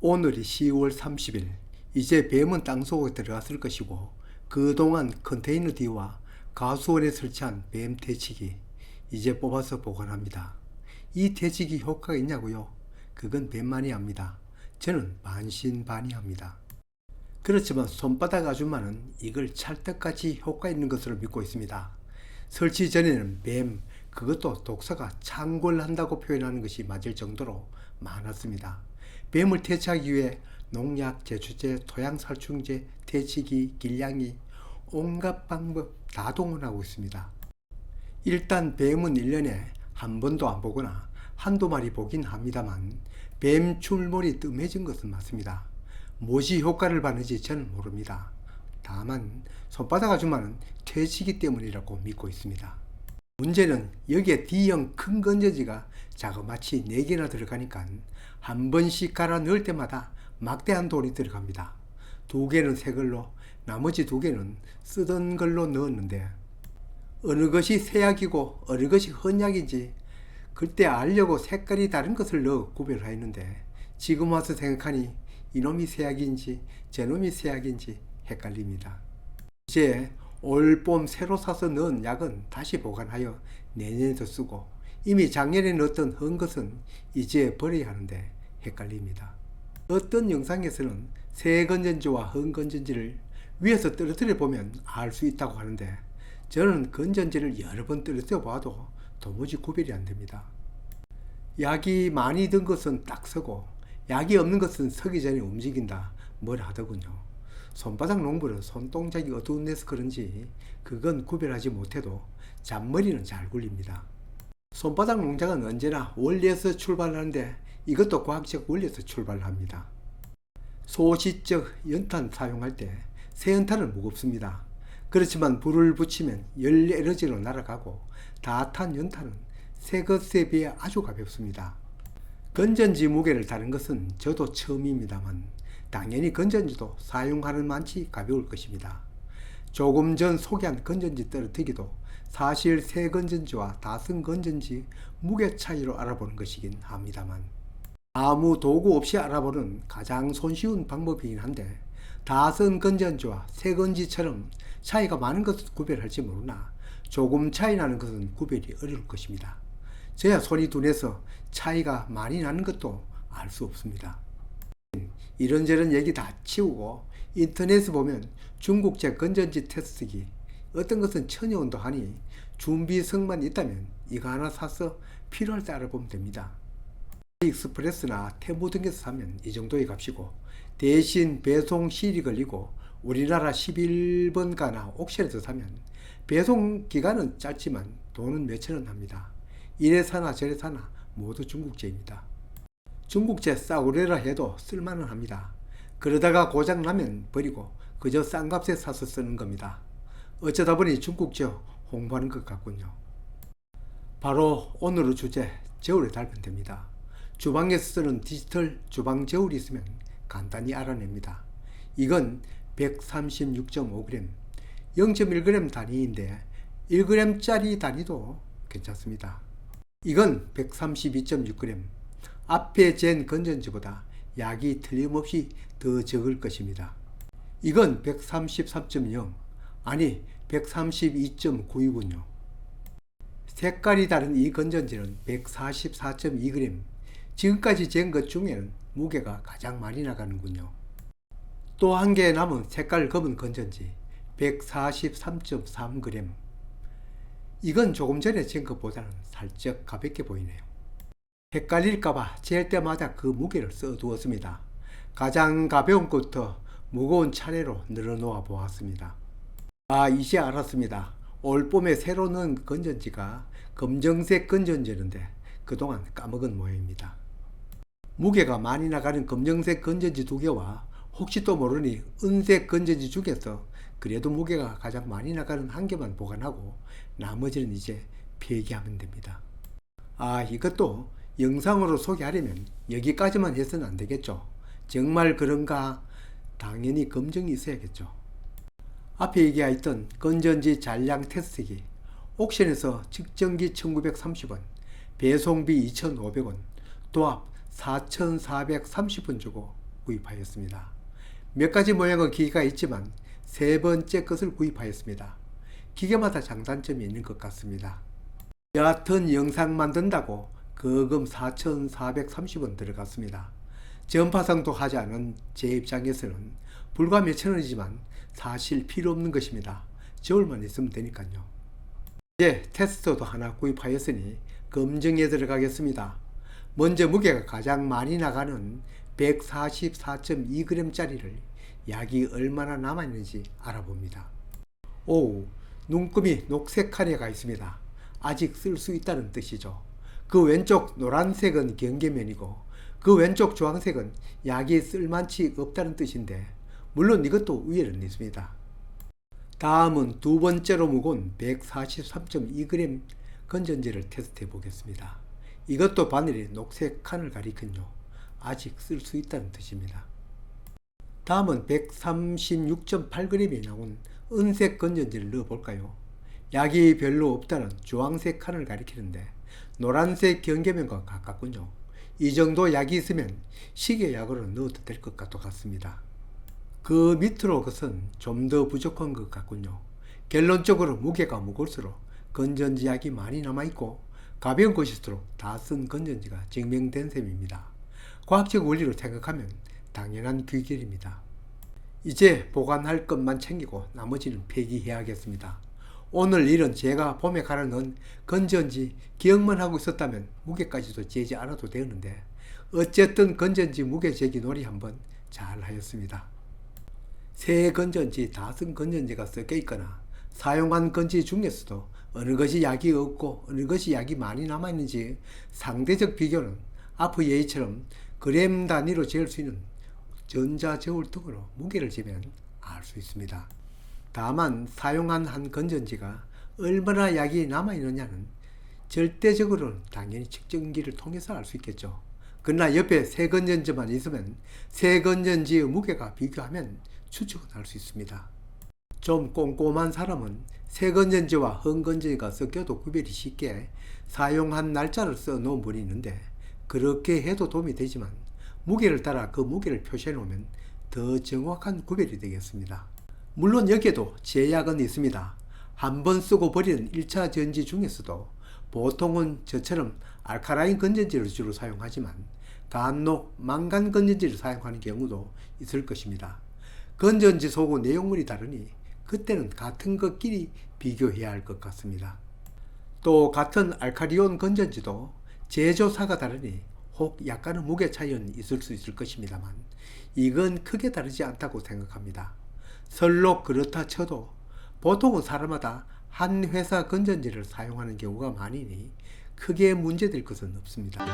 오늘이 10월 30일. 이제 뱀은 땅속에 들어갔을 것이고 그동안 컨테이너 D와 가수원에 설치한 뱀 퇴치기 이제 뽑아서 보관합니다. 이 퇴치기 효과가 있냐고요? 그건 뱀만이 합니다. 저는 반신반의합니다. 그렇지만 손바닥 아줌마는 이걸 찰떡같이 효과 있는 것으로 믿고 있습니다. 설치 전에는 뱀, 그것도 독사가 창궐한다고 표현하는 것이 맞을 정도로 많았습니다. 뱀을 퇴치하기 위해 농약, 제초제, 토양살충제, 퇴치기, 길냥이, 온갖 방법 다 동원하고 있습니다. 일단 뱀은 1년에 한 번도 안 보거나 한두 마리 보긴 합니다만 뱀 출몰이 뜸해진 것은 맞습니다. 무엇이 효과를 받는지 저는 모릅니다. 다만 손바닥 아줌마는 퇴치기 때문이라고 믿고 있습니다. 문제는 여기에 D형 큰 건전지가 자그마치 4개나 들어가니까 한 번씩 갈아 넣을 때마다 막대한 돈이 들어갑니다. 2개는 새 걸로, 나머지 2개는 쓰던 걸로 넣었는데 어느 것이 새약이고 어느 것이 헌약인지 그때 알려고 색깔이 다른 것을 넣어 구별하였는데 지금 와서 생각하니 이놈이 새약인지 저놈이 새약인지 헷갈립니다. 이제 올봄 새로 사서 넣은 약은 다시 보관하여 내년에도 쓰고 이미 작년에 넣었던 헌 것은 이제 버려야 하는데 헷갈립니다. 어떤 영상에서는 새 건전지와 헌 건전지를 위에서 떨어뜨려 보면 알 수 있다고 하는데 저는 건전지를 여러 번 떨어뜨려 봐도 도무지 구별이 안 됩니다. 약이 많이 든 것은 딱 서고 약이 없는 것은 서기 전에 움직인다 뭘 하더군요. 손바닥 농부는 손동작이 어두운 데서 그런지 그건 구별하지 못해도 잔머리는 잘 굴립니다. 손바닥 농장은 언제나 원리에서 출발하는데 이것도 과학적 원리에서 출발합니다. 소시적 연탄 사용할 때 새 연탄은 무겁습니다. 그렇지만 불을 붙이면 열 에너지로 날아가고 다 탄 연탄은 새 것에 비해 아주 가볍습니다. 건전지 무게를 다룬 것은 저도 처음입니다만 당연히 건전지도 사용하는 만치 가벼울 것입니다. 조금 전 소개한 건전지 떨어뜨기도 사실 새 건전지와 다 쓴 건전지 무게 차이로 알아보는 것이긴 합니다만 아무 도구 없이 알아보는 가장 손쉬운 방법이긴 한데 다 쓴 건전지와 새 건지처럼 차이가 많은 것은 구별할지 모르나 조금 차이 나는 것은 구별이 어려울 것입니다. 저야 손이 둔해서 차이가 많이 나는 것도 알 수 없습니다. 이런저런 얘기 다 치우고 인터넷에 보면 중국제 건전지 테스트기 어떤 것은 천여원도 하니 준비성만 있다면 이거 하나 사서 필요할 때 알아보면 됩니다. 익스프레스나 테무 등에서 사면 이 정도의 값이고 대신 배송 시일이 걸리고 우리나라 11번가나 옥션에서 사면 배송 기간은 짧지만 돈은 몇천원 합니다. 이래 사나 저래 사나 모두 중국제입니다. 중국제 싸구려라 해도 쓸만은 합니다. 그러다가 고장나면 버리고 그저 싼 값에 사서 쓰는 겁니다. 어쩌다 보니 중국제 홍보하는 것 같군요. 바로 오늘의 주제 저울에 달면 됩니다. 주방에서 쓰는 디지털 주방 저울이 있으면 간단히 알아냅니다. 이건 136.5g, 0.1g 단위인데 1g짜리 단위도 괜찮습니다. 이건 132.6g, 앞에 잰 건전지보다 약이 틀림없이 더 적을 것입니다. 이건 133.0, 아니 132.9이군요. 색깔이 다른 이 건전지는 144.2g, 지금까지 잰 것 중에는 무게가 가장 많이 나가는군요. 또 한 개 남은 색깔 검은 건전지 143.3g, 이건 조금 전에 잰 것보다는 살짝 가볍게 보이네요. 헷갈릴까봐 잴 때마다 그 무게를 써두었습니다. 가장 가벼운 것부터 무거운 차례로 늘어놓아 보았습니다. 이제 알았습니다. 올봄에 새로 넣은 건전지가 검정색 건전지였는데 그동안 까먹은 모양입니다. 무게가 많이 나가는 검정색 건전지 2개와 혹시 또 모르니 은색 건전지 중에서 그래도 무게가 가장 많이 나가는 1개만 보관하고 나머지는 이제 폐기하면 됩니다. 이것도 영상으로 소개하려면 여기까지만 해서는 안 되겠죠. 정말 그런가? 당연히 검증이 있어야겠죠. 앞에 얘기했던 건전지 잔량 테스트기, 옥션에서 측정기 1930원, 배송비 2,500원, 도합 4,430원 주고 구입하였습니다. 몇 가지 모양의 기계가 있지만 세 번째 것을 구입하였습니다. 기계마다 장단점이 있는 것 같습니다. 여하튼 영상 만든다고 거금 4,430원 들어갔습니다. 전파상도 하지 않은 제 입장에서는 불과 몇천 원이지만 사실 필요 없는 것입니다. 저울만 있으면 되니까요. 이제 테스터도 하나 구입하였으니 검증에 들어가겠습니다. 먼저 무게가 가장 많이 나가는 144.2g 짜리를 약이 얼마나 남아있는지 알아봅니다. 오, 눈금이 녹색 칸에가 있습니다. 아직 쓸 수 있다는 뜻이죠. 그 왼쪽 노란색은 경계면이고 그 왼쪽 주황색은 약이 쓸만치 없다는 뜻인데 물론 이것도 위에는 있습니다. 다음은 두 번째로 무거운 143.2g 건전지를 테스트해 보겠습니다. 이것도 바늘이 녹색 칸을 가리군요. 아직 쓸 수 있다는 뜻입니다. 다음은 136.8g이 나온 은색 건전지를 넣어 볼까요? 약이 별로 없다는 주황색 칸을 가리키는데 노란색 경계면과 가깝군요. 이 정도 약이 있으면 시계약으로 넣어도 될 것 같습니다. 그 밑으로 것은 좀 더 부족한 것 같군요. 결론적으로 무게가 무거울수록 건전지 약이 많이 남아있고 가벼운 것일수록 다 쓴 건전지가 증명된 셈입니다. 과학적 원리로 생각하면 당연한 귀결입니다. 이제 보관할 것만 챙기고 나머지는 폐기해야겠습니다. 오늘 일은 제가 봄에 갈아 넣은 건전지 기억만 하고 있었다면 무게까지도 재지 않아도 되는데 어쨌든 건전지 무게 재기 놀이 한번 잘 하였습니다. 새 건전지 다 쓴 건전지가 섞여 있거나 사용한 건전지 중에서도 어느 것이 약이 없고 어느 것이 약이 많이 남아있는지 상대적 비교는 앞의 예처럼 그램 단위로 재을 수 있는 전자저울 등으로 무게를 재면 알 수 있습니다. 다만 사용한 한 건전지가 얼마나 약이 남아있느냐는 절대적으로는 당연히 측정기를 통해서 알 수 있겠죠. 그러나 옆에 새 건전지만 있으면 새 건전지의 무게가 비교하면 추측은 할 수 있습니다. 좀 꼼꼼한 사람은 새 건전지와 헌 건전지가 섞여도 구별이 쉽게 사용한 날짜를 써 놓은 분이 있는데 그렇게 해도 도움이 되지만 무게를 따라 그 무게를 표시해 놓으면 더 정확한 구별이 되겠습니다. 물론 여기에도 제약은 있습니다. 한 번 쓰고 버리는 1차 전지 중에서도 보통은 저처럼 알카라인 건전지를 주로 사용하지만 간혹 망간 건전지를 사용하는 경우도 있을 것입니다. 건전지 속의 내용물이 다르니 그때는 같은 것끼리 비교해야 할 것 같습니다. 또 같은 알카리온 건전지도 제조사가 다르니 혹 약간의 무게 차이는 있을 수 있을 것입니다만 이건 크게 다르지 않다고 생각합니다. 설록 그렇다 쳐도 보통은 사람마다 한 회사 건전지를 사용하는 경우가 많으니 크게 문제될 것은 없습니다.